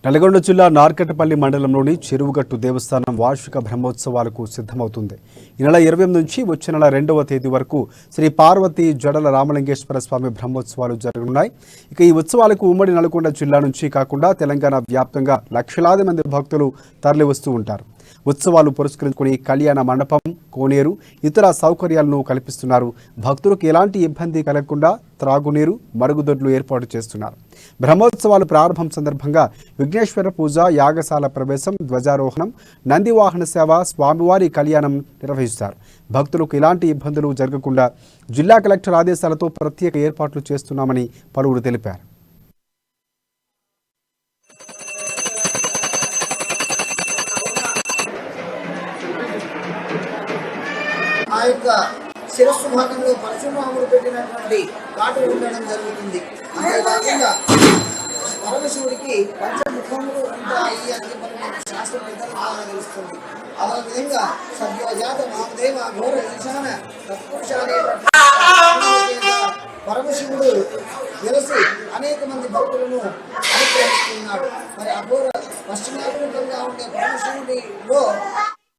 నల్గొండ జిల్లా నార్కట్పల్లి మండలంలోని చెరువుగట్టు దేవస్థానం వార్షిక బ్రహ్మోత్సవాలకు సిద్ధమవుతుంది. ఈ నెల 28 నుంచి వచ్చే నెల 2వ తేదీ వరకు శ్రీ పార్వతి జడల రామలింగేశ్వర స్వామి బ్రహ్మోత్సవాలు జరగనున్నాయి. ఇక ఈ ఉత్సవాలకు ఉమ్మడి నల్గొండ జిల్లా నుంచి కాకుండా తెలంగాణ వ్యాప్తంగా లక్షలాది మంది భక్తులు తరలివస్తూ ఉంటారు. ఉత్సవాలు పురస్కరించుకుని కళ్యాణ మండపం, కోనేరు, ఇతర సౌకర్యాలను కల్పిస్తున్నారు. భక్తులకు ఎలాంటి ఇబ్బంది కలగకుండా త్రాగునీరు, మరుగుదొడ్లు ఏర్పాటు చేస్తున్నారు. బ్రహ్మోత్సవాలు ప్రారంభం సందర్భంగా విఘ్నేశ్వర పూజ, యాగశాల ప్రవేశం, ధ్వజారోహణం, నందివాహన సేవ, స్వామివారి కళ్యాణం నిర్వహిస్తారు. భక్తులకు ఎలాంటి ఇబ్బందులు జరగకుండా జిల్లా కలెక్టర్ ఆదేశాలతో ప్రత్యేక ఏర్పాట్లు చేస్తున్నామని పలువురు తెలిపారు. ఆ యొక్క శిరస్సు భాగంలో పరశురాముడు పెట్టినటువంటి కాటు ఉండడం జరుగుతుంది. అంతేకాకుండా పరమశివుడికి పంచముఖములు ఉంటాయి అని మనకి శాస్త్ర పెద్దల ద్వారా తెలుస్తుంది. ఆ విధంగా సద్యోజాత వామదేవ ఘోర ఈశాన తత్పురుషాలే పరమశివుడు వెలసి అనేక మంది భక్తులను అనుగ్రహిస్తున్నాడు. మరి అఘోర పశ్చిమాభిముఖంగా ఉండే పరమశివుడిలో